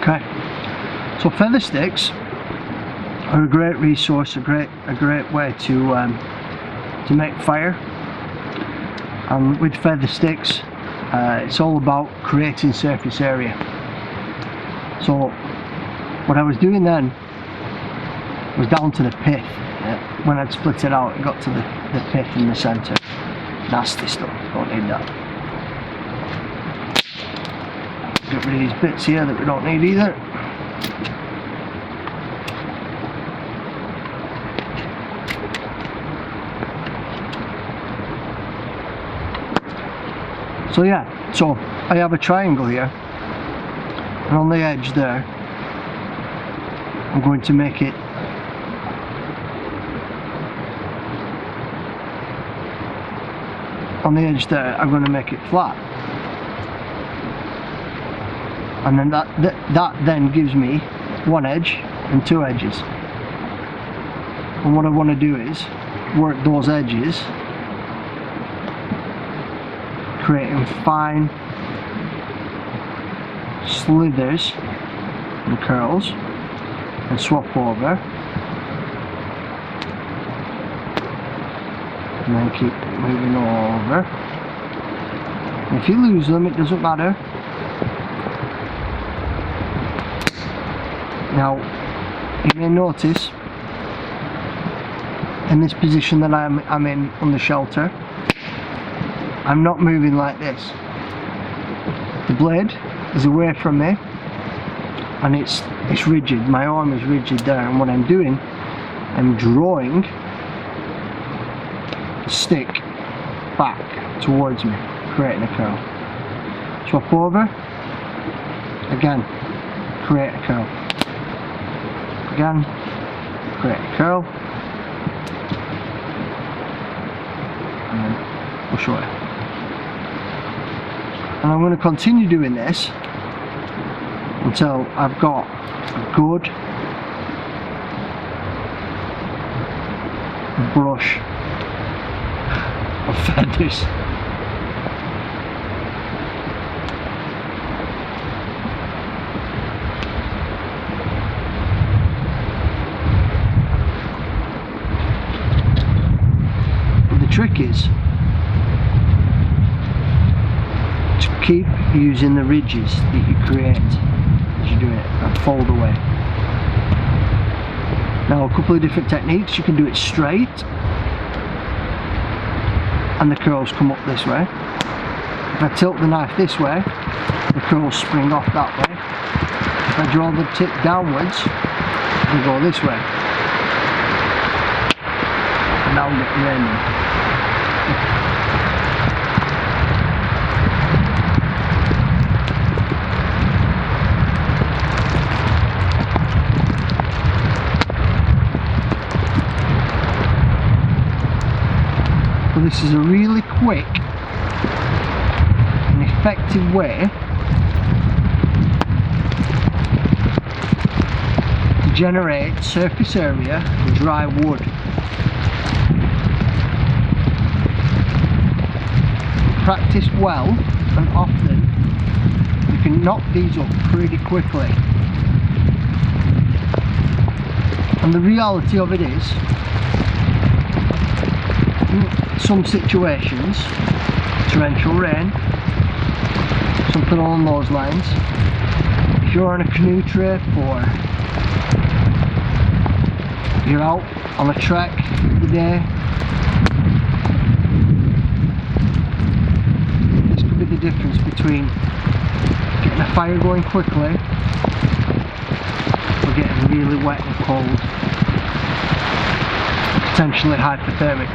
Okay, so feather sticks are a great resource, a great way to make fire. And with feather sticks, it's all about creating surface area. So what I was doing then was down to the pith. When I'd split it out, it got to the pith in the centre. Nasty stuff, don't need that. Get rid of these bits here that we don't need either. So yeah, so I have a triangle here, and on the edge there I'm going to make it flat, and then that then gives me one edge and two edges. And what I want to do is work those edges, creating fine slithers and curls, and swap over, and then keep moving over. And if you lose them, it doesn't matter. Now you may notice in this position that I'm in on the shelter, I'm not moving like this. The blade is away from me and it's rigid. My arm is rigid there, and what I'm doing, I'm drawing the stick back towards me, creating a curl. Swap over, again, create a curl. Again, create a curl, and then we'll show you. And I'm going to continue doing this until I've got a good brush of feathers. But the trick is to keep using the ridges that you create as you do it and fold away. Now, a couple of different techniques. You can do it straight and the curls come up this way. If I tilt the knife this way, the curls spring off that way. If I draw the tip downwards, they go this way. And now I'm getting raining. This is a really quick and effective way to generate surface area for dry wood. Practiced well and often, you can knock these up pretty quickly. And the reality of it is, some situations, torrential rain, something along those lines, if you're on a canoe trip or you're out on a trek for the day, this could be the difference between getting a fire going quickly or getting really wet and cold, potentially hypothermic.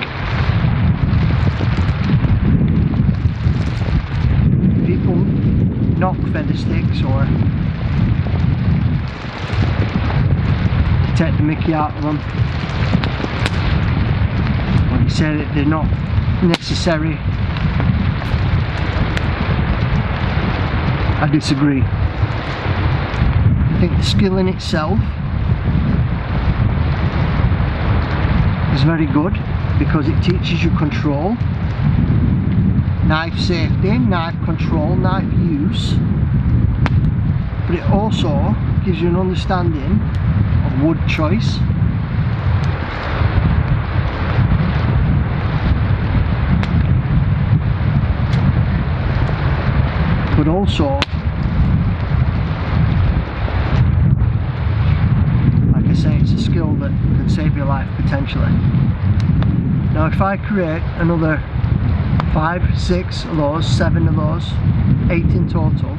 People knock feather sticks or take the mickey out of them when you say that they're not necessary. I disagree. I think the skill in itself is very good because it teaches you control, knife safety, knife control, knife use, but it also gives you an understanding of wood choice. But also, like I say, it's a skill that can save your life potentially. Now if I create another 5, 6 of those, 7 of those, 8 in total,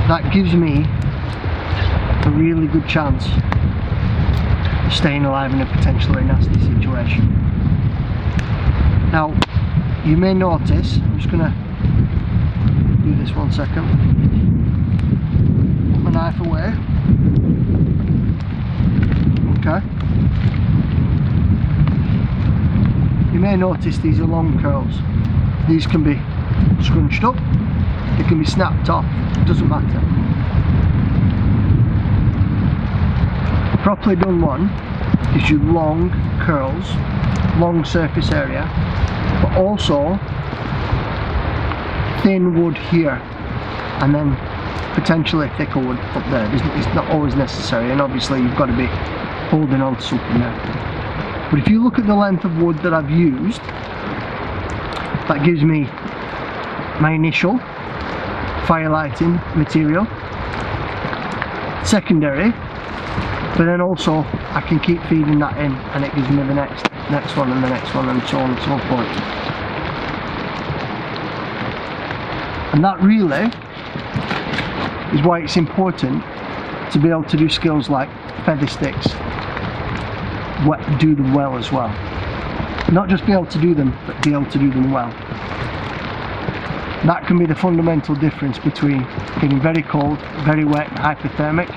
that gives me a really good chance of staying alive in a potentially nasty situation. Now you may notice, I'm just going to do this 1 second, put my knife away, okay. You may notice these are long curls. These can be scrunched up, they can be snapped off, it doesn't matter. A properly done one gives you long curls, long surface area, but also thin wood here and then potentially thicker wood up there. It's not always necessary, and obviously you've got to be holding on to something there. But if you look at the length of wood that I've used, that gives me my initial firelighting material, secondary, but then also I can keep feeding that in and it gives me the next one and the next one and so on and so forth. And that really is why it's important to be able to do skills like Feathersticks, do them well as well. Not just be able to do them, but be able to do them well. That can be the fundamental difference between getting very cold, very wet and hypothermic,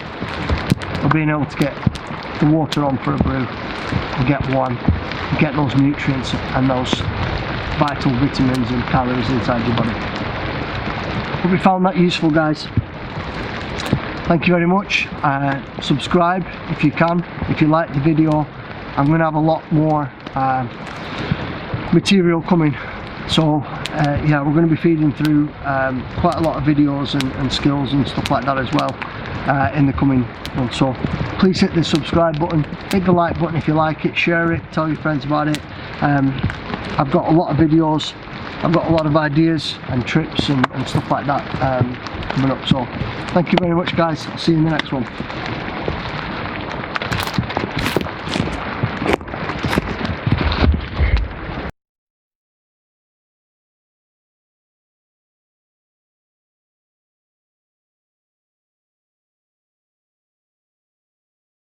or being able to get the water on for a brew and get warm, and get those nutrients and those vital vitamins and calories inside your body. Hope you found that useful, guys. Thank you very much. Subscribe if you can, if you like the video. I'm going to have a lot more material coming, so yeah, we're going to be feeding through quite a lot of videos and skills and stuff like that as well in the coming months. So please hit the subscribe button, hit the like button if you like it, share it, tell your friends about it. I've got a lot of videos, I've got a lot of ideas and trips and stuff like that coming up. So thank you very much, guys. I'll see you in the next one.